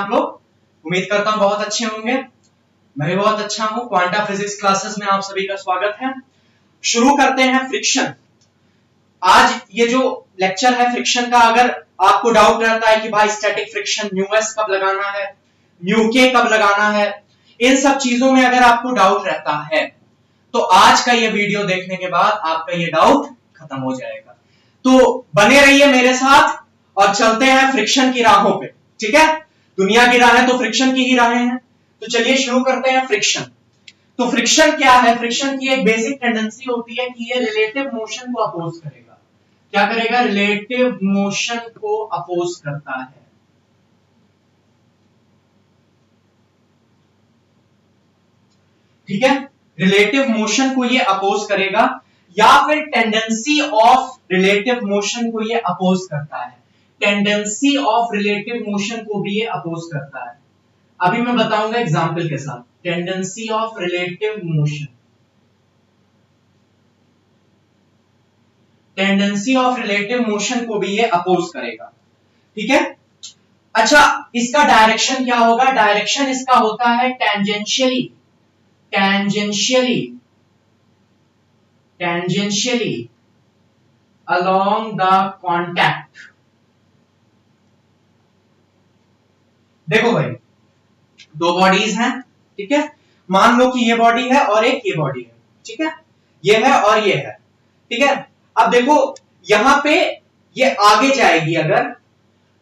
आप लोग? उम्मीद करता हूं बहुत अच्छे होंगे। मैं भी बहुत अच्छा हूं। क्वांटा फिजिक्स क्लासेस में आप सभी का स्वागत है। शुरू करते हैं फ्रिक्शन। आज ये जो लेक्चर है फ्रिक्शन का, अगर आपको डाउट रहता है कि भाई स्टैटिक फ्रिक्शन न्यू एस कब लगाना है, न्यू के कब लगाना है, इन सब चीजों में अगर आपको डाउट रहता है तो आज का ये वीडियो देखने के बाद आपका ये डाउट खत्म हो जाएगा। तो बने रहिए मेरे साथ और चलते हैं फ्रिक्शन की राहों पे। ठीक है, दुनिया की राहें तो फ्रिक्शन की ही राहें हैं। तो चलिए शुरू करते हैं फ्रिक्शन। तो फ्रिक्शन क्या है? फ्रिक्शन की एक बेसिक टेंडेंसी होती है कि ये रिलेटिव मोशन को अपोज करेगा। क्या करेगा? रिलेटिव मोशन को अपोज करता है। ठीक है, रिलेटिव मोशन को ये अपोज करेगा या फिर टेंडेंसी ऑफ रिलेटिव मोशन को ये अपोज करता है। टेंडेंसी ऑफ रिलेटिव मोशन को भी ये अपोज करता है। अभी मैं बताऊंगा एग्जांपल के साथ। Tendency of relative motion, tendency of relative motion को भी ये अपोज करेगा। ठीक है, अच्छा इसका डायरेक्शन क्या होगा? डायरेक्शन इसका होता है tangentially, tangentially along the contact। देखो भाई, दो बॉडीज हैं। ठीक है, मान लो कि ये बॉडी है और एक ये बॉडी है। ठीक है, ये है और ये है। ठीक है, अब देखो यहां पे ये आगे जाएगी अगर,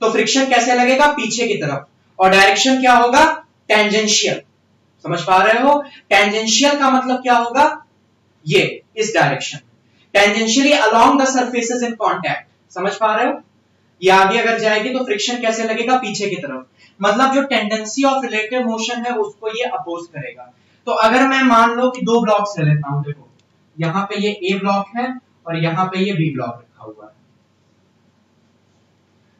तो फ्रिक्शन कैसे लगेगा? पीछे की तरफ। और डायरेक्शन क्या होगा? टेंजेंशियल। समझ पा रहे हो? टेंजेंशियल का मतलब क्या होगा? ये इस direction, tangentially along the surfaces in contact. समझ पा रहे हो? ये आगे अगर जाएगी तो फ्रिक्शन कैसे लगेगा? पीछे की तरफ। मतलब जो टेंडेंसी ऑफ रिलेटिव मोशन है उसको ये अपोज करेगा। तो अगर मैं मान लो कि दो ब्लॉक्स ले लेता हूं, देखो यहां पे ये ए ब्लॉक है और यहां पे ये बी ब्लॉक रखा हुआ है।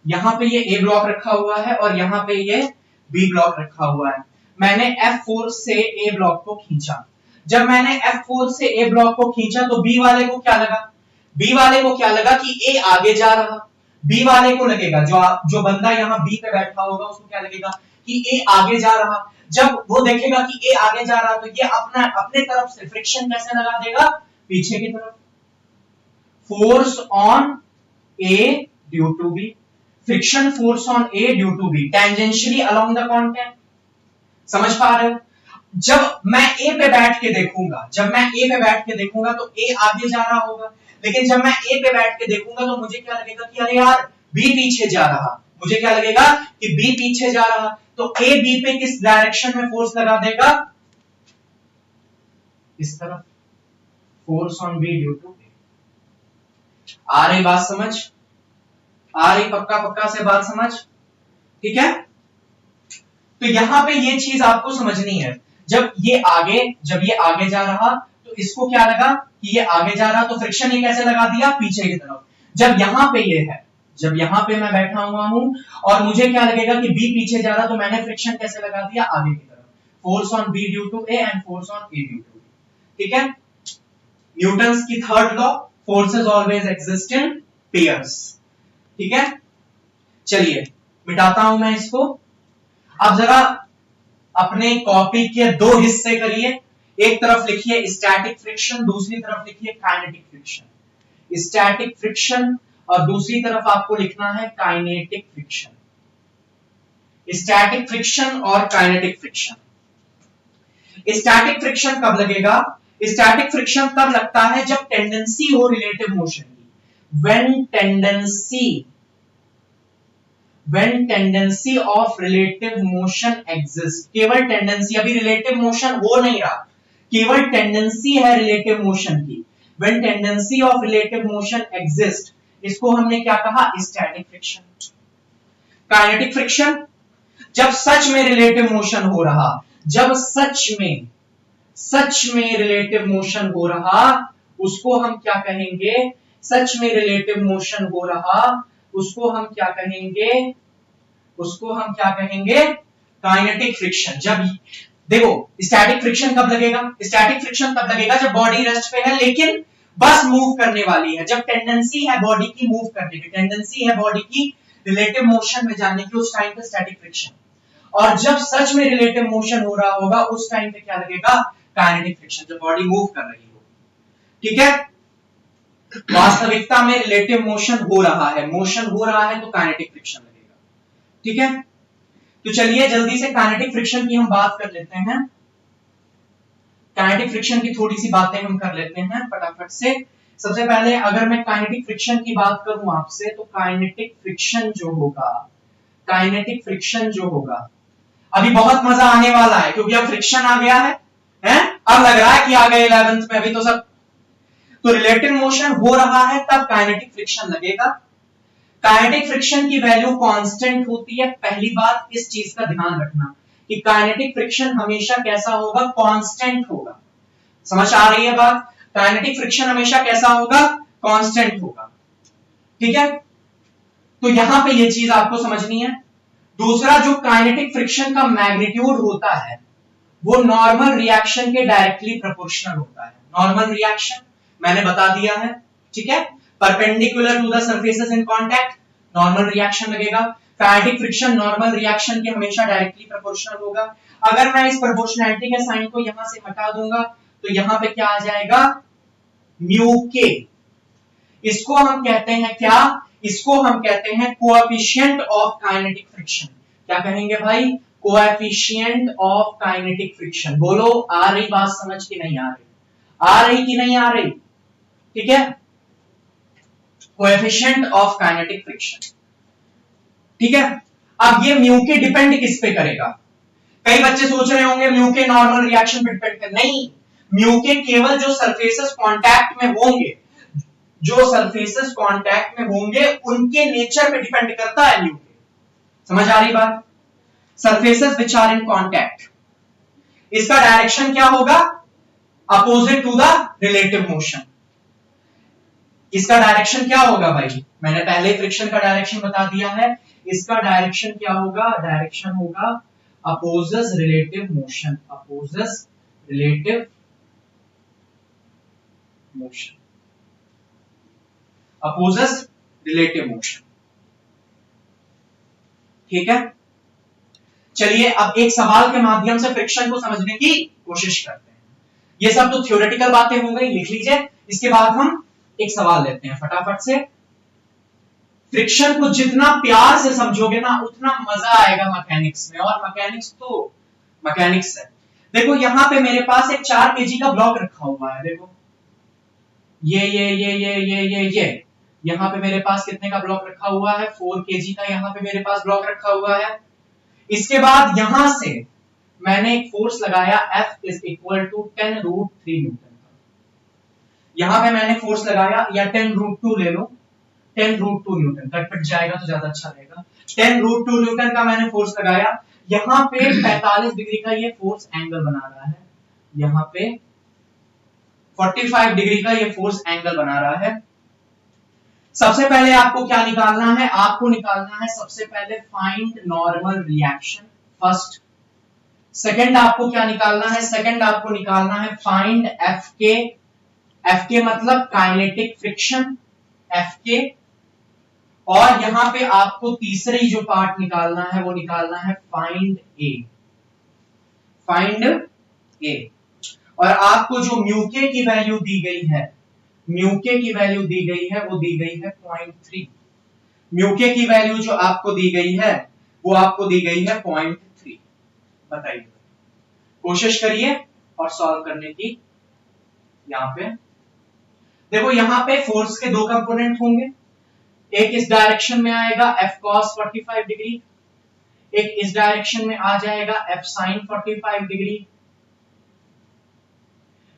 यहां पे ये ए ब्लॉक रखा हुआ है और यहां पे ये बी ब्लॉक रखा हुआ है। मैंने F4 से ए ब्लॉक को खींचा। जब मैंने F4 से ए ब्लॉक को खींचा तो बी वाले को क्या लगा? बी वाले को क्या लगा कि ए आगे जा रहा। बी वाले को लगेगा, जो बंदा यहाँ बी पे बैठा होगा उसको क्या लगेगा कि ए आगे जा रहा। जब वो देखेगा कि ए आगे जा रहा तो ये अपने तरफ से फ्रिक्शन कैसे लगा देगा? पीछे की तरफ। Force on A due to B, friction force on A due to B, tangentially along the contact. समझ पा रहे हो? जब मैं ए पे बैठ के देखूंगा, तो ए आगे जा रहा होगा। लेकिन जब मैं ए पे बैठ के देखूंगा तो मुझे क्या लगेगा कि अरे यार बी पीछे जा रहा। मुझे क्या लगेगा कि बी पीछे जा रहा। तो ए बी पे किस डायरेक्शन में फोर्स लगा देगा? इस तरफ। Force on B due to B. आ रही बात समझ? आ रही पक्का से बात समझ? ठीक है, तो यहां पे ये चीज आपको समझनी है। जब ये आगे जा रहा तो इसको क्या लगा कि ये आगे जा रहा, तो फ्रिक्शन ये कैसे लगा दिया? पीछे की तरफ। जब यहां पे ये है, जब यहां पे मैं बैठा हुआ हूं और मुझे क्या लगेगा कि बी पीछे जा रहा, तो मैंने फ्रिक्शन कैसे लगा दिया? आगे की तरफ। Force on B due to A and force on A due to B. ठीक है, न्यूटन्स की third law, forces always exist in pairs. ठीक है, चलिए मिटाता हूं मैं इसको। अब जरा अपने कॉपी के दो हिस्से करिए। एक तरफ लिखिए स्टैटिक फ्रिक्शन, दूसरी तरफ लिखिए काइनेटिक फ्रिक्शन। स्टैटिक फ्रिक्शन और दूसरी तरफ आपको लिखना है काइनेटिक फ्रिक्शन। स्टैटिक फ्रिक्शन और काइनेटिक फ्रिक्शन। स्टैटिक फ्रिक्शन कब लगेगा? स्टैटिक फ्रिक्शन तब लगता है जब टेंडेंसी हो रिलेटिव मोशन की। when tendency of relative motion exists। केवल टेंडेंसी, अभी रिलेटिव मोशन हो नहीं रहा, केवल टेंडेंसी है रिलेटिव मोशन की। when tendency of relative motion exists, इसको हमने क्या कहा? Static friction. काइनेटिक फ्रिक्शन, जब सच में रिलेटिव मोशन हो रहा, जब सच में रिलेटिव मोशन हो रहा, उसको हम क्या कहेंगे? सच में रिलेटिव मोशन हो रहा उसको हम क्या कहेंगे? Kinetic friction. जब देखो स्टैटिक फ्रिक्शन कब लगेगा? स्टैटिक फ्रिक्शन तब लगेगा जब बॉडी रेस्ट पे है लेकिन बस मूव करने वाली है। जब टेंडेंसी है बॉडी की मूव करने की, टेंडेंसी है बॉडी की रिलेटिव मोशन में जाने की, उस टाइम पे स्टैटिक फ्रिक्शन। और जब सच में रिलेटिव मोशन हो रहा होगा उस टाइम पे क्या लगेगा, काइनेटिक फ्रिक्शन, जब बॉडी मूव कर रही हो। ठीक है, वास्तविकता में रिलेटिव मोशन हो रहा है, मोशन हो रहा है तो काइनेटिक फ्रिक्शन लगेगा। ठीक है, तो चलिए जल्दी से काइनेटिक फ्रिक्शन की हम बात कर लेते हैं। काइनेटिक फ्रिक्शन की थोड़ी सी बातें हम कर लेते हैं फटाफट से। सबसे पहले अगर मैं काइनेटिक फ्रिक्शन की बात करूं आपसे, तो काइनेटिक फ्रिक्शन जो होगा, काइनेटिक फ्रिक्शन जो होगा, अभी बहुत मजा आने वाला है क्योंकि अब फ्रिक्शन आ गया है? अब लग रहा है कि आ गए 11th में, अभी तो सब, तो रिलेटिव मोशन हो रहा है तब काइनेटिक फ्रिक्शन लगेगा। काइनेटिक फ्रिक्शन की वैल्यू कांस्टेंट होती है। पहली बात इस चीज का ध्यान रखना कि काइनेटिक फ्रिक्शन हमेशा कैसा होगा, कांस्टेंट होगा। समझ आ रही है बात? काइनेटिक फ्रिक्शन हमेशा कैसा होगा, कांस्टेंट होगा। ठीक है, तो यहां पे ये चीज आपको समझनी है। दूसरा, जो काइनेटिक फ्रिक्शन का मैग्नीट्यूड होता है वो नॉर्मल रिएक्शन के डायरेक्टली प्रोपोर्शनल होता है। नॉर्मल रिएक्शन मैंने बता दिया है। ठीक है, perpendicular to the surfaces in contact normal reaction लगेगा। काइनेटिक फ्रिक्शन नॉर्मल रिएक्शन के हमेशा डायरेक्टली प्रोपोर्शनल होगा। अगर मैं इस प्रोपोर्शनैलिटी के साइन को यहां से हटा दूंगा तो यहां पे क्या आ जाएगा, म्यू के। इसको हम कहते हैं क्या, इसको हम कहते हैं कोएफिशिएंट ऑफ काइनेटिक फ्रिक्शन। क्या कहेंगे भाई, कोएफिशिएंट ऑफ काइनेटिक फ्रिक्शन। बोलो, आ रही बात समझ की नहीं आ रही, आ रही कि नहीं आ रही? ठीक है, कोएफिशिएंट ऑफ काइनेटिक फ्रिक्शन। ठीक है, अब ये म्यू के डिपेंड किस पे करेगा? कई बच्चे सोच रहे होंगे म्यू के नॉर्मल रिएक्शन पे डिपेंड कर, नहीं, म्यू के केवल जो सरफेसेस कांटेक्ट में होंगे, जो सरफेसेस कांटेक्ट में होंगे उनके नेचर पे डिपेंड करता है म्यू के। समझ आ रही बात? Surfaces which are in contact, इसका डायरेक्शन क्या होगा, opposite to the relative motion. इसका डायरेक्शन क्या होगा भाई, मैंने पहले फ्रिक्शन का डायरेक्शन बता दिया है। इसका डायरेक्शन क्या होगा, डायरेक्शन होगा opposes relative motion, opposes relative motion, opposes relative motion. ठीक है, चलिए अब एक सवाल के माध्यम से फ्रिक्शन को समझने की कोशिश करते हैं। ये सब तो थ्योरेटिकल बातें हो गई, लिख लीजिए। इसके बाद हम एक सवाल लेते हैं फटाफट से। फ्रिक्शन को जितना प्यार से समझोगे ना उतना मजा आएगा मैकेनिक्स में, और मैकेनिक्स तो मैकेनिक्स है। देखो यहां पे मेरे पास एक 4 kg का ब्लॉक रखा हुआ है। देखो ये यहां पे मेरे पास कितने का ब्लॉक रखा हुआ है, 4 kg का यहां पे मेरे पास ब्लॉक रखा हुआ है। इसके बाद यहां से मैंने एक फोर्स लगाया F is equal to 10√3 newton का। यहां पे मैंने फोर्स लगाया, या 10√2 ले लो, 10√2 न्यूटन, कट जाएगा तो ज्यादा अच्छा रहेगा। 10√2 न्यूटन का मैंने फोर्स लगाया। यहां पे 45 डिग्री का ये फोर्स एंगल बना रहा है, यहां पे 45 डिग्री का ये फोर्स एंगल बना रहा है। सबसे पहले आपको क्या निकालना है, आपको निकालना है सबसे पहले find normal reaction first. Second आपको क्या निकालना है, सेकंड आपको निकालना है फाइंड एफ के। एफ के मतलब काइनेटिक फ्रिक्शन, एफ के। और यहां पे आपको तीसरी जो पार्ट निकालना है वो निकालना है फाइंड ए, फाइंड ए। और आपको जो म्यू के की वैल्यू दी गई है, म्यू के की वैल्यू दी गई है वो दी गई है 0.3। म्यू के की वैल्यू जो आपको दी गई है वो आपको दी गई है 0.3। बताइए, कोशिश करिए और सॉल्व करने की। यहां पे देखो, यहां पे फोर्स के 2 कंपोनेंट होंगे, एक इस डायरेक्शन में आएगा F cos 45 डिग्री, एक इस डायरेक्शन में आ जाएगा F sin 45 डिग्री।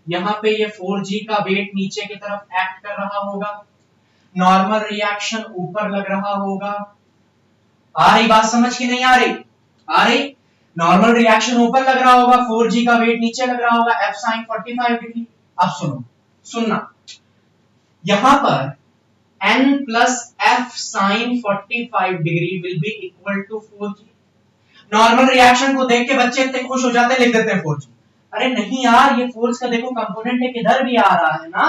यहां पे ये 4G का वेट नीचे की तरफ एक्ट कर रहा होगा, नॉर्मल रिएक्शन ऊपर लग रहा होगा। आ रही बात समझ की नहीं आ रही? आ रही? नॉर्मल रिएक्शन ऊपर लग रहा होगा, 4G का वेट नीचे लग रहा होगा, F sin 45 डिग्री। अब सुनो, सुनना, यहां पर n plus F sin 45 degree will be equal to 4G। Normal reaction को देख के बच्चे इतने खुश हो जाते हैं, लिख देते हैं 4G। अरे नहीं यार, ये फोर्स का देखो कंपोनेंट एक इधर भी आ रहा है ना,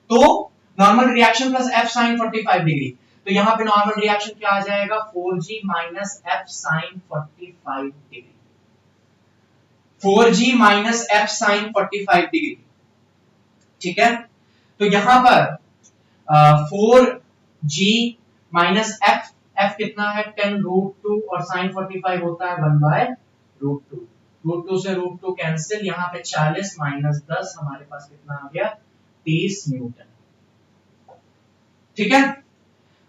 तो normal reaction plus F sin 45 degree. तो यहां पे नॉर्मल रिएक्शन क्या आ जाएगा 4g minus F sine 45 degree, 4g minus F sine 45 degree. ठीक है, तो यहां पर 4g माइनस एफ, एफ कितना है 10 रूट 2 और साइन 45 होता है 1 बाय रूट 2, रूट 2 से रूट 2 कैंसिल, यहां पे 40 माइनस 10 हमारे पास कितना आ गया 30 न्यूटन। ठीक है,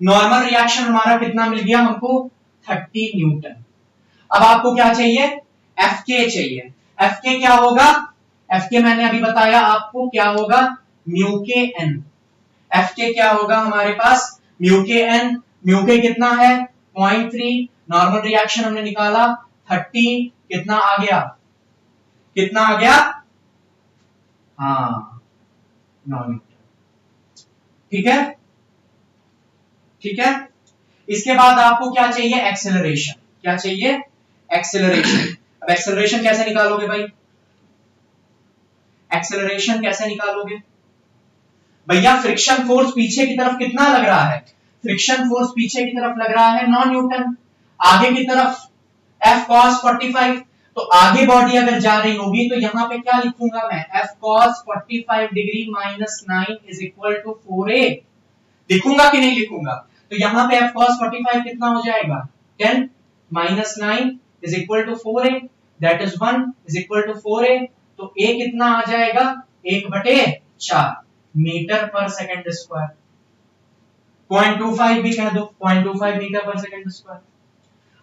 नॉर्मल रिएक्शन हमारा कितना मिल गया हमको 30 न्यूटन। अब आपको क्या चाहिए एफ के चाहिए, एफ के क्या होगा, एफ के मैंने अभी बताया आपको क्या होगा म्यू के एन, एफ के क्या होगा हमारे पास म्यू के एन, म्यू के कितना है 0.3, नॉर्मल रिएक्शन हमने निकाला 30, कितना आ गया, कितना आ गया, हाँ 9 न्यूटन। ठीक है, ठीक है, इसके बाद आपको क्या चाहिए एक्सेलरेशन, क्या चाहिए एक्सेलरेशन। अब एक्सेलरेशन कैसे निकालोगे भाई, एक्सेलरेशन कैसे निकालोगे भैया, फ्रिक्शन फोर्स पीछे की तरफ कितना लग रहा है, फ्रिक्शन फोर्स पीछे की तरफ लग रहा है 9 न्यूटन, आगे की तरफ F cos 45, तो आगे बॉडी अगर जा रही होगी तो यहां पे क्या लिखूंगा मैं F cos 45 degree minus 9 is equal to 4a, लिखूंगा कि नहीं लिखूंगा, तो यहां पे F cos 45 कितना हो जाएगा 10 minus 9 is equal to 4a, that is 1 is equal to 4a, तो a कितना आ जाएगा 1/4 मीटर पर सेकंड स्क्वायर, 0.25 भी कह दो 0.25 मीटर पर सेकंड स्क्वायर।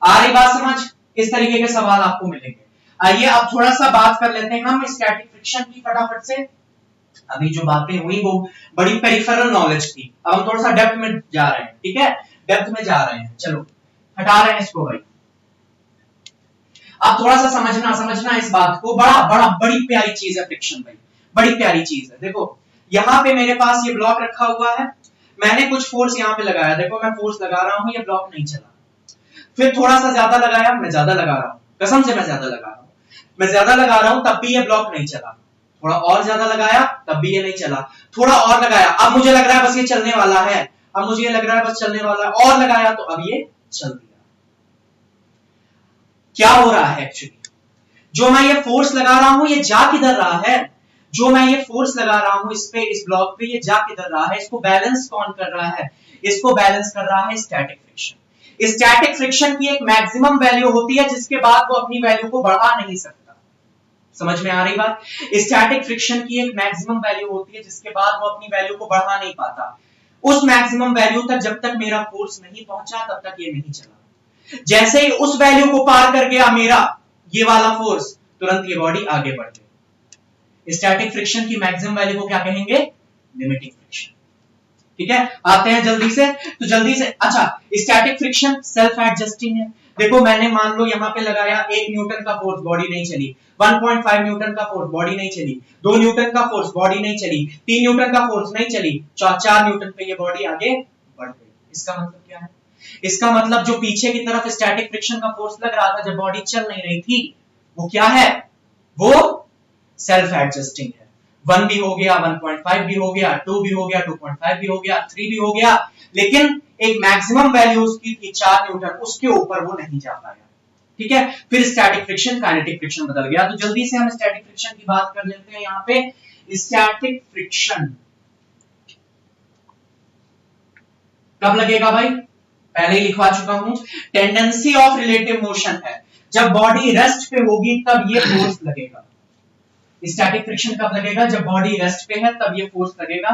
आ रही बात समझ, इस तरीके के सवाल आपको मिलेंगे। आइए अब थोड़ा सा बात कर लेते हैं हम स्टैटिक फ्रिक्शन की फटाफट से। अभी जो बातें हुई वो बड़ी पेरिफेरल नॉलेज थी, अब हम थोड़ा सा डेप्थ में जा रहे हैं। ठीक है, डेप्थ में जा रहे हैं, चलो हटा रहे हैं इसको भाई। अब थोड़ा सा समझना इस बात को, बड़ी प्यारी चीज है फ्रिक्शन भाई, बड़ी प्यारी चीज है। देखो यहां पे मेरे पास ये ब्लॉक रखा हुआ है, मैंने कुछ फोर्स यहां पे लगाया, देखो मैं फोर्स लगा रहा हूं, ये ब्लॉक नहीं चला, फिर थोड़ा सा ज्यादा लगाया, मैं ज्यादा लगा रहा हूं, कसम से मैं ज्यादा लगा रहा हूं, मैं ज्यादा लगा रहा हूं तब भी ये ब्लॉक नहीं चला, थोड़ा और ज्यादा लगाया तब भी ये नहीं चला, थोड़ा और लगाया, अब मुझे लग रहा है बस ये चलने वाला है, अब मुझे ये लग रहा है बस चलने वाला है, और लगाया तो अब ये चल दिया। क्या हो रहा है एक्चुअली, जो मैं ये फोर्स लगा रहा हूं ये जा किधर रहा है, जो मैं ये फोर्स लगा रहा हूं इस पे, इस ब्लॉक पे, ये जा किधर रहा है, इसको बैलेंस कौन कर रहा है, इसको बैलेंस कर रहा है स्टैटिक फ्रिक्शन। स्टैटिक फ्रिक्शन की एक मैक्सिमम वैल्यू होती है जिसके बाद वो अपनी वैल्यू को बढ़ा नहीं सकता, समझ में आ रही बात, स्टैटिक फ्रिक्शन की एक मैक्सिमम वैल्यू होती है जिसके बाद वो अपनी वैल्यू को बढ़ा नहीं पाता, उस मैक्सिमम वैल्यू तक जब तक मेरा फोर्स नहीं पहुंचा तब तक ये नहीं चला, जैसे ही उस वैल्यू को पार कर गया मेरा ये वाला फोर्स, तुरंत ये बॉडी आगे बढ़ गई। स्टैटिक फ्रिक्शन की मैक्सिमम वैल्यू को क्या कहेंगे, लिमिटिंग फ्रिक्शन। ठीक है, आते हैं जल्दी से, तो जल्दी से, अच्छा स्टैटिक फ्रिक्शन सेल्फ एडजस्टिंग है। देखो मैंने मान लो यहां पे लगाया 1 न्यूटन का फोर्स, बॉडी नहीं चली, 1.5 न्यूटन का फोर्स, बॉडी नहीं चली, 2 न्यूटन का फोर्स, बॉडी नहीं चली, 3 न्यूटन का फोर्स नहीं चली, 4 न्यूटन पे ये बॉडी आगे बढ़ गई। इसका मतलब क्या है, इसका मतलब जो पीछे की तरफ स्टैटिक फ्रिक्शन का फोर्स लग रहा था जब बॉडी चल नहीं रही थी, वो क्या है, वो सेल्फ एडजस्टिंग है। 1 भी हो गया, 1.5 भी हो गया, 2 भी हो गया, 2.5 भी हो गया, 3 भी हो गया, लेकिन एक मैक्सिमम वैल्यू उसकी थी 4 न्यूटन, उसके ऊपर वो नहीं जा पाया। ठीक है, फिर स्टैटिक फ्रिक्शन काइनेटिक फ्रिक्शन बदल गया। तो जल्दी से हम स्टैटिक फ्रिक्शन की बात कर लेते हैं। यहां पे स्टैटिक फ्रिक्शन कब लगेगा भाई, पहले ही लिखवा चुका हूं, टेंडेंसी ऑफ रिलेटिव मोशन है, जब बॉडी रेस्ट पे होगी तब ये फोर्स लगेगा। स्टैटिक फ्रिक्शन कब लगेगा, जब बॉडी रेस्ट पे है तब ये फोर्स लगेगा।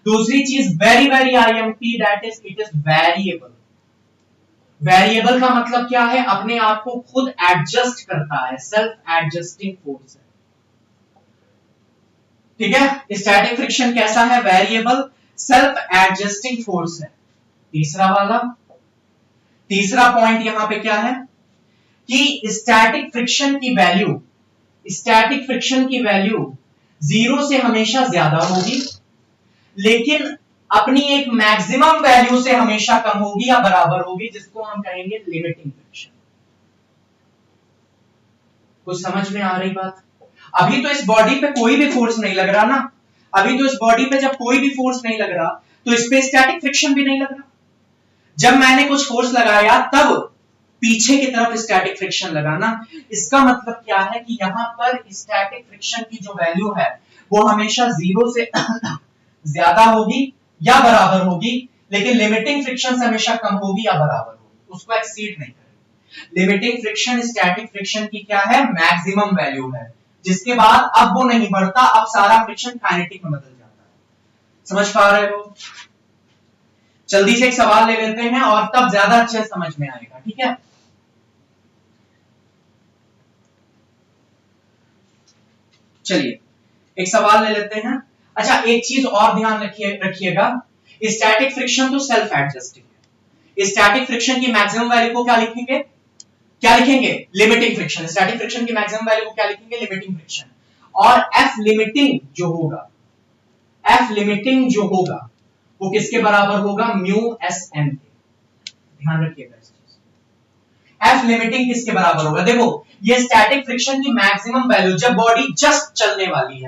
दूसरी चीज very very IMP, that is it is variable. Variable का मतलब क्या है, अपने आप को खुद एडजस्ट करता है, सेल्फ एडजस्टिंग फोर्स है। ठीक है, स्टैटिक फ्रिक्शन कैसा है, वेरिएबल सेल्फ एडजस्टिंग फोर्स है। तीसरा वाला, तीसरा पॉइंट यहां पे क्या है कि स्टैटिक फ्रिक्शन की वैल्यू, स्टैटिक फ्रिक्शन की वैल्यू 0 से हमेशा ज्यादा होगी, लेकिन अपनी एक मैक्सिमम वैल्यू से हमेशा कम होगी या बराबर होगी, जिसको हम कहेंगे लिमिटिंग फ्रिक्शन। कुछ समझ में आ रही बात, अभी तो इस बॉडी पे कोई भी फोर्स नहीं लग रहा ना, अभी तो इस बॉडी पे जब कोई भी फोर्स नहीं लग रहा तो इस पे स्टैटिक फ्रिक्शन भी नहीं लग रहा। जब मैंने कुछ फोर्स लगाया तब पीछे की तरफ स्टैटिक फ्रिक्शन लगाना। इसका मतलब क्या है कि यहां पर स्टैटिक फ्रिक्शन की जो वैल्यू है वो हमेशा 0 से ज्यादा होगी या बराबर होगी, लेकिन लिमिटिंग फ्रिक्शन से हमेशा कम होगी या बराबर होगी, उसको एक्सीड नहीं करेगी। लिमिटिंग फ्रिक्शन स्टैटिक फ्रिक्शन की क्या है, मैक्सिमम वैल्यू है, जिसके बाद अब वो नहीं बढ़ता, अब सारा फ्रिक्शन काइनेटिक में बदल जाता है। समझ पा रहे हो? जल्दी से एक सवाल ले लेते हैं और तब ज्यादा अच्छे समझ में आएगा, ठीक है। चलिए एक सवाल ले लेते हैं। अच्छा एक चीज और ध्यान रखिएगा, स्टैटिक फ्रिक्शन तो सेल्फ एडजस्टिंग है। स्टैटिक फ्रिक्शन की मैक्सिमम वैल्यू को क्या लिखेंगे, लिमिटिंग फ्रिक्शन। स्टैटिक फ्रिक्शन की मैक्सिमम वैल्यू को क्या लिखेंगे, लिमिटिंग फ्रिक्शन। और एफ लिमिटिंग जो होगा वो किसके बराबर होगा, म्यू एस एन के। ध्यान रखिएगा इस चीज। एफ लिमिटिंग किसके बराबर होगा, देखो ये स्टैटिक फ्रिक्शन की मैक्सिमम वैल्यू जब बॉडी जस्ट चलने वाली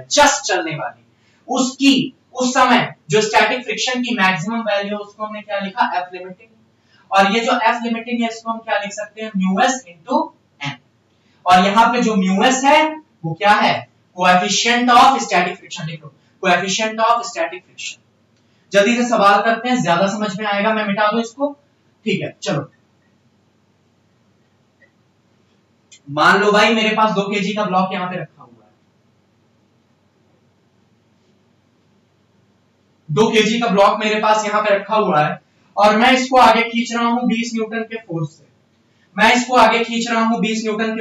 उसकी उस समय जो स्टैटिक फ्रिक्शन की मैक्सिमम वैल्यू उसको हमने क्या लिखा, एफ लिमिटिंग। और ये जो एफ लिमिटिंग है इसको हम क्या लिख सकते हैं, म्यू एस इंटू एन। और यहां पे जो म्यू एस है वो क्या है, कोएफिशिएंट ऑफ स्टैटिक फ्रिक्शन। लिख लो कोएफिशिएंट ऑफ स्टैटिक फ्रिक्शन। जल्दी से सवाल करते हैं, ज्यादा समझ में आएगा। मैं मिटा दूं इसको, ठीक है। चलो मान लो भाई मेरे पास 2 kg का ब्लॉक यहां पे रखा हुआ है, 2 kg का ब्लॉक मेरे पास यहां पे रखा हुआ है और मैं इसको आगे खींच रहा हूं 20 न्यूटन के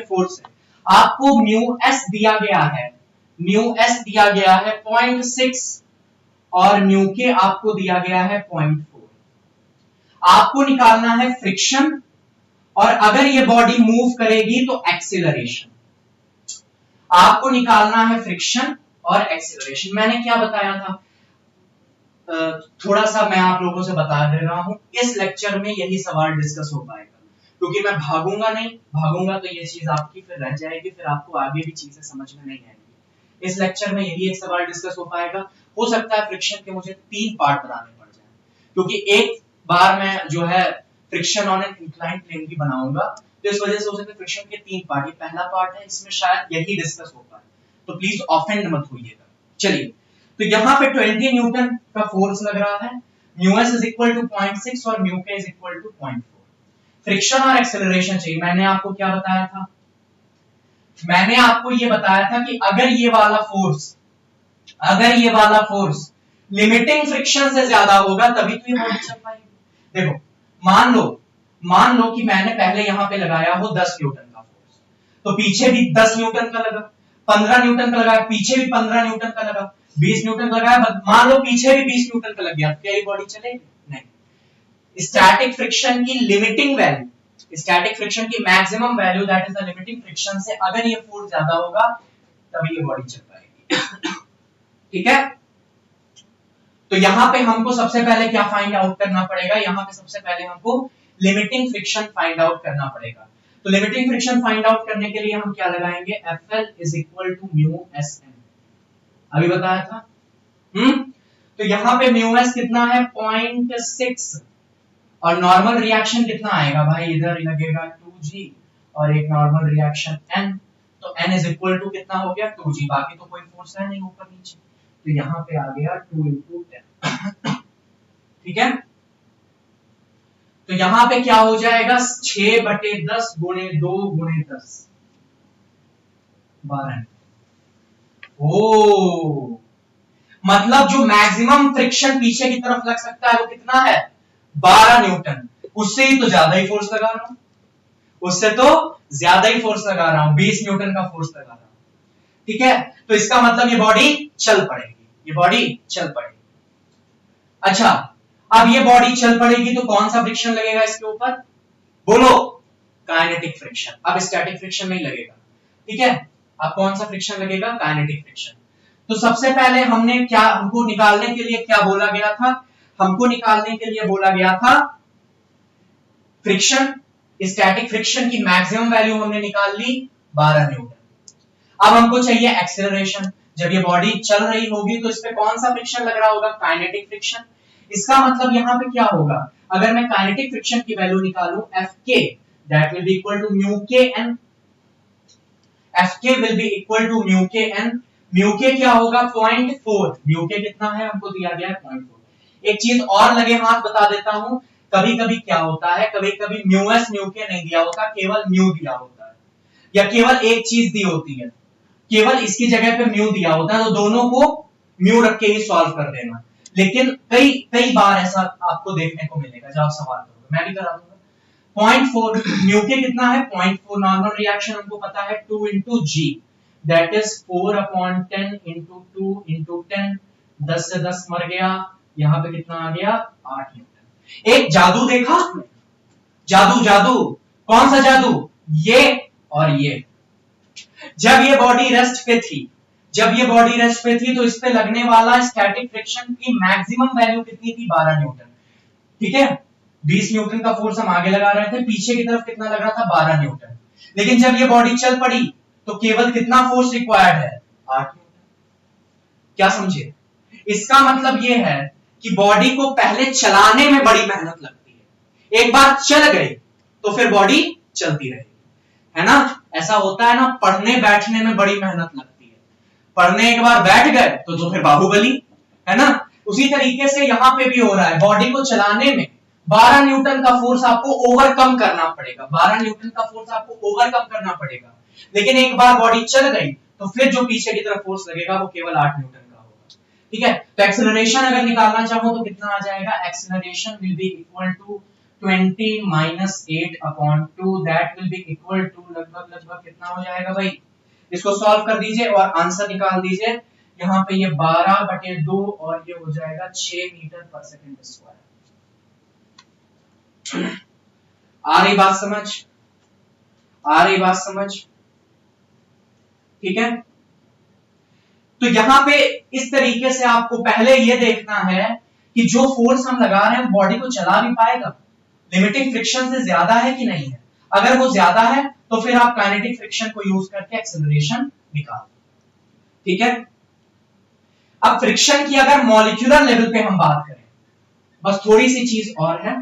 फोर्स से। आपको म्यू एस दिया गया है, 0.6 और म्यू के आपको दिया गया है 0.4। आपको निकालना है फ्रिक्शन और अगर ये बॉडी मूव करेगी तो एक्सीलरेशन। आपको निकालना है फ्रिक्शन और एक्सीलरेशन। मैंने क्या बताया था, थोड़ा सा मैं आप लोगों से बता दे रहा हूं, इस लेक्चर में यही सवाल डिस्कस हो पाएगा, क्योंकि मैं भागूंगा तो ये चीज आपकी फिर रह जाएगी, फिर आपको आगे भी चीजें समझ में नहीं आएगी। इस लेक्चर में यही एक सवाल डिस्कस हो पाएगा। हो सकता है फ्रिक्शन के मुझे 3 पार्ट बनाने पड़ जाए, क्योंकि एक बार मैं जो है friction on an inclined plane भी बनाऊंगा, तो इस वजह से हो सकता है फ्रिक्शन के 3 पार्ट, ये पहला पार्ट है, इसमें शायद यही डिस्कस हो पाए, तो प्लीज ऑफेंड मत होइएगा। चलिए तो यहां पे 20 न्यूटन का फोर्स लग रहा है, mu S is equal to 0.6 और mu K is equal to 0.4। Friction और एक्सेलरेशन चाहिए। मैंने आपको क्या बताया था, मैंने आपको ये बताया था कि अगर ये वाला फोर्स लिमिटिंग फ्रिक्शन से ज्यादा होगा तभी तो ये बॉडी चल पाएगी। देखो मान लो कि मैंने पहले यहां पे लगाया हो 10 न्यूटन का फोर्स, तो पीछे भी 10 न्यूटन का लगा, 15 न्यूटन का लगा, पीछे भी 15 न्यूटन का लगा, 20 न्यूटन का लगाया, मान लो पीछे भी 20 न्यूटन का लग गया, क्या ये बॉडी चलेगी? नहीं। स्टैटिक फ्रिक्शन की लिमिटिंग वैल्यू, स्टैटिक फ्रिक्शन की maximum value that is the limiting friction से अगर ये फोर्स ज्यादा होगा तभी ये बॉडी चल पाएगी। ठीक है, तो यहां पे हमको सबसे पहले क्या फाइंड आउट करना पड़ेगा, यहां पे सबसे पहले हमको लिमिटिंग फ्रिक्शन फाइंड आउट करना पड़ेगा। तो लिमिटिंग फ्रिक्शन फाइंड आउट करने के लिए हम क्या लगाएंगे, FL is equal to mu S N, अभी बताया था। तो यहां पे म्यू एस कितना है, 0.6 और नॉर्मल रिएक्शन कितना आएगा भाई, इधर लगेगा 2g और एक नॉर्मल रिएक्शन n, तो n इज इक्वल टू कितना हो गया 2g, बाकी तो कोई फोर्स है नहीं ऊपर नीचे, तो यहां पे आ गया 2 into 10। ठीक है, तो यहां पे क्या हो जाएगा, 6/10 गुणे 2 गुणे 10, 12। ओ मतलब जो मैक्सिमम फ्रिक्शन पीछे की तरफ लग सकता है वो कितना है, 12 न्यूटन। उससे ही तो ज्यादा ही फोर्स लगा रहा हूं, 20 न्यूटन का फोर्स लगा रहा हूं। ठीक है, तो इसका मतलब ये बॉडी चल पड़ेगी, अच्छा अब ये बॉडी चल पड़ेगी तो कौन सा फ्रिक्शन लगेगा इसके ऊपर, बोलो, काइनेटिक फ्रिक्शन। अब स्टैटिक फ्रिक्शन नहीं लगेगा। ठीक है, अब कौन सा फ्रिक्शन लगेगा, काइनेटिक फ्रिक्शन। तो सबसे पहले हमको निकालने के लिए क्या बोला गया था, हमको निकालने के लिए बोला गया था फ्रिक्शन, स्टैटिक फ्रिक्शन की मैक्सिमम वैल्यू हमने निकाल ली 12 न्यूटन। अब हमको चाहिए एक्सेलरेशन, जब ये बॉडी चल रही होगी तो इस पे कौन सा फ्रिक्शन लग रहा होगा, काइनेटिक फ्रिक्शन। इसका मतलब यहां पे क्या होगा, अगर मैं काइनेटिक फ्रिक्शन की वैल्यू निकालूं Fk, that will be equal to mu k n. Fk will be equal to mu k n. mu k क्या होगा 0.4. mu k कितना है हमको दिया गया है 0.4. एक चीज और लगे हाथ बता देता हूं, कभी कभी क्या होता है, कभी कभी म्यूएस म्यू के नहीं दिया होता, केवल म्यू दिया होता है, या केवल एक चीज दी होती है, केवल इसकी जगह पे म्यू दिया होता है, तो दोनों को म्यू रख के ही सॉल्व कर देना. लेकिन कई कई बार ऐसा आपको देखने को मिलेगा जब आप सवाल करोगे, मैं भी करा दूंगा. 0.4 म्यू के कितना है 0.4. नॉर्मल रिएक्शन हमको पता है 2 into g, that is 4/10 into 2 into 10. 10 से 10 मर गया, यहां पे कितना आ गया 8 न्यूटन. एक जादू देखा आपने, जादू जादू, कौन सा जादू, ये और ये. जब ये बॉडी रेस्ट पे थी, जब ये बॉडी रेस्ट पे थी तो इस पे लगने वाला स्टैटिक फ्रिक्शन की मैक्सिमम वैल्यू कितनी थी 12 न्यूटन. ठीक है, 20 न्यूटन का फोर्स हम आगे लगा रहे थे, पीछे की तरफ कितना लग रहा था 12 न्यूटन. लेकिन जब ये बॉडी चल पड़ी तो केवल कितना फोर्स रिक्वायर्ड है 8 न्यूटन. क्या समझे, इसका मतलब ये है कि बॉडी को पहले चलाने में बड़ी मेहनत लगती है, एक बार चल गई तो फिर बॉडी चलती रहेगी, है ना. ऐसा होता है ना, पढ़ने बैठने में बड़ी मेहनत लगती है, पढ़ने एक बार बैठ गए तो फिर बाहुबली, है ना. उसी तरीके से यहां पे भी हो रहा है, बॉडी को चलाने में 12 न्यूटन का फोर्स आपको ओवरकम करना पड़ेगा, 12 न्यूटन का फोर्स आपको ओवरकम करना पड़ेगा. लेकिन एक बार बॉडी चल गई तो फिर जो पीछे की तरफ फोर्स लगेगा वो केवल 8 न्यूटन का होगा. ठीक है, तो एक्सेलरेशन अगर निकालना चाहो तो कितना आ जाएगा, acceleration will be equal to 20 minus 8/2, that will be equal to लगभग कितना हो जाएगा भाई. इसको सॉल्व कर दीजिए और आंसर निकाल दीजिए. यहाँ पे ये 12/2 और ये हो जाएगा 6 मीटर पर सेकंड स्क्वायर. आ रही बात समझ, आ रही बात समझ. ठीक है, तो यहां पे इस तरीके से आपको पहले ये देखना है कि जो फोर्स हम लगा रहे हैं बॉडी को चला भी पाएगा, लिमिटिंग फ्रिक्शन से ज्यादा है कि नहीं है. अगर वो ज्यादा है तो फिर आप काइनेटिक फ्रिक्शन को यूज करके एक्सेलरेशन निकाल. ठीक है, अब फ्रिक्शन की अगर मॉलिक्यूलर लेवल पे हम बात करें, बस थोड़ी सी चीज और है.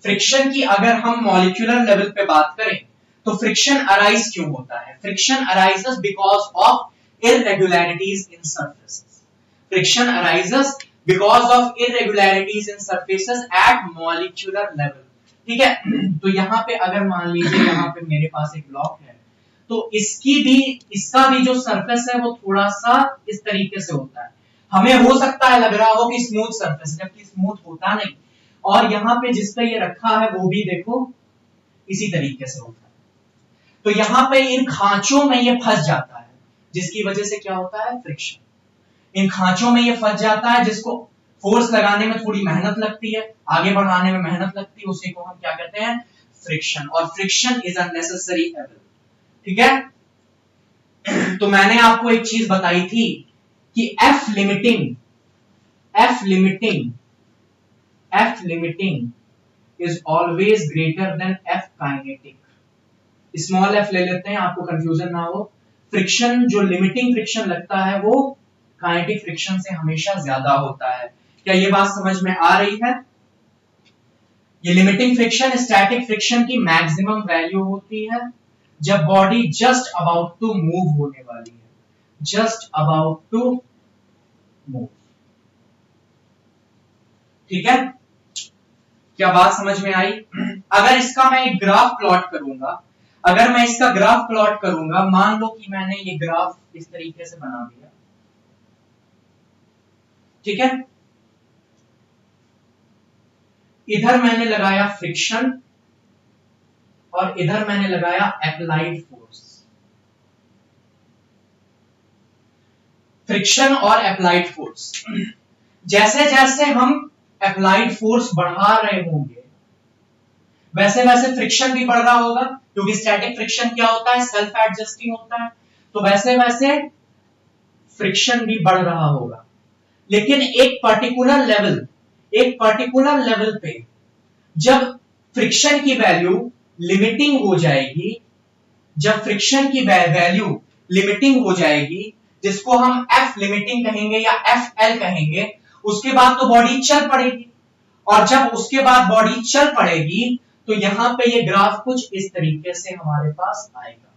फ्रिक्शन की अगर हम मॉलिक्यूलर लेवल पे बात करें तो फ्रिक्शन अराइज क्यों होता है. Friction arises because of इररेगुलरिटीज in surfaces. Friction arises because of irregularities in surfaces at molecular level. ठीक है, तो यहाँ पे अगर मान लीजिए यहाँ पे मेरे पास एक ब्लॉक है, तो इसका भी जो सरफेस है वो थोड़ा सा इस तरीके से होता है. हमें हो सकता है लग रहा हो कि स्मूथ सरफेस, जबकि स्मूथ होता नहीं. और यहाँ पे जिस पे ये रखा है वो भी देखो इसी तरीके से होता है. तो यहाँ पे इन खांचों में ये फंस जाता है, जिसकी वजह से क्या होता है फ्रिक्शन. इन खांचों में ये फंस जाता है, जिसको फोर्स लगाने में थोड़ी मेहनत लगती है, आगे बढ़ाने में मेहनत लगती है, उसी को हम क्या कहते हैं फ्रिक्शन. और फ्रिक्शन इज अ नेसेसरी एवल. ठीक है, तो मैंने आपको एक चीज बताई थी कि F limiting is always greater than F kinetic. Small f ले लेते हैं, आपको कंफ्यूजन ना हो. फ्रिक्शन जो लिमिटिंग फ्रिक्शन लगता है वो काइनेटिक फ्रिक्शन से हमेशा ज्यादा होता है. क्या ये बात समझ में आ रही है. ये लिमिटिंग फ्रिक्शन स्टैटिक फ्रिक्शन की मैक्सिमम वैल्यू होती है जब body just about to move होने वाली है, जस्ट अबाउट टू मूव. ठीक है, क्या बात समझ में आई. अगर इसका मैं एक ग्राफ प्लॉट करूंगा, अगर मैं इसका ग्राफ प्लॉट करूंगा, मान लो कि मैंने ये ग्राफ इस तरीके से बना दिया. ठीक है, इधर मैंने लगाया फ्रिक्शन और इधर मैंने लगाया अप्लाइड फोर्स. फ्रिक्शन और अप्लाइड फोर्स, जैसे जैसे हम अप्लाइड फोर्स बढ़ा रहे होंगे वैसे वैसे फ्रिक्शन भी बढ़ रहा होगा, क्योंकि स्टैटिक फ्रिक्शन क्या होता है सेल्फ एडजस्टिंग होता है. तो वैसे वैसे फ्रिक्शन भी बढ़ रहा होगा. लेकिन एक पर्टिकुलर लेवल पे जब फ्रिक्शन की वैल्यू लिमिटिंग हो जाएगी, जब फ्रिक्शन की वैल्यू लिमिटिंग हो जाएगी, जिसको हम F लिमिटिंग कहेंगे या FL कहेंगे, उसके बाद तो बॉडी चल पड़ेगी, और जब उसके बाद बॉडी चल पड़ेगी तो यहां पे ये ग्राफ कुछ इस तरीके से हमारे पास आएगा।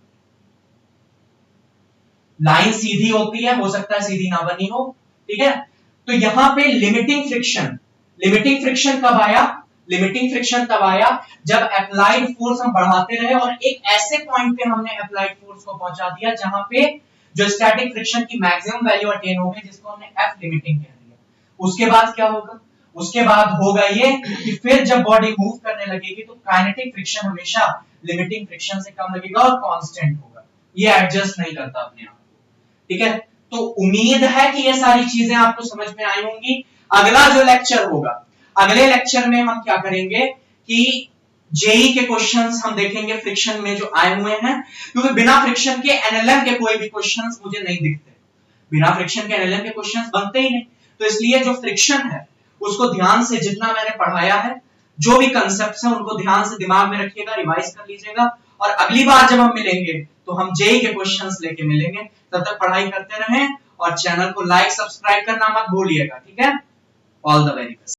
लाइन सीधी होती है, हो सकता है सीधी ना बनी हो, ठीक है। तो यहां पे लिमिटिंग फ्रिक्शन कब आया? लिमिटिंग फ्रिक्शन तब आया जब अप्लाइड फोर्स हम बढ़ाते रहे और एक ऐसे पॉइंट पे हमने अप्लाइड फोर्स को पहुंचा दिया जहां पे जो स्टैटिक फ्रिक्शन की मैक्सिमम वैल्यू अटेन हो गई, जिसको हमने एफ लिमिटिंग कह दिया। उसके बाद क्या होगा? उसके बाद होगा ये कि फिर जब बॉडी मूव करने लगेगी तो काइनेटिक फ्रिक्शन हमेशा लिमिटिंग फ्रिक्शन से कम लगेगा और कांस्टेंट होगा, ये एडजस्ट नहीं करता अपने आप को, ठीक है। तो उम्मीद है कि ये सारी चीजें आपको समझ में आई होंगी। अगला जो लेक्चर होगा, अगले लेक्चर में हम क्या करेंगे कि जेई के क्वेश्चंस हम देखेंगे फ्रिक्शन में जो आए हुए हैं, क्योंकि बिना फ्रिक्शन के एनएलएम के कोई भी क्वेश्चंस मुझे नहीं दिखते, बिना फ्रिक्शन के एनएलएम के क्वेश्चंस बनते ही नहीं। तो इसलिए जो फ्रिक्शन है उसको ध्यान से, जितना मैंने पढ़ाया है, जो भी कंसेप्ट्स हैं उनको ध्यान से दिमाग में रखिएगा, रिवाइज कर लीजिएगा, और अगली बार जब हम मिलेंगे तो हम जेई के क्वेश्चंस लेके मिलेंगे। तब तक पढ़ाई करते रहें और चैनल को लाइक सब्सक्राइब करना मत भूलिएगा, ठीक है। All the very best.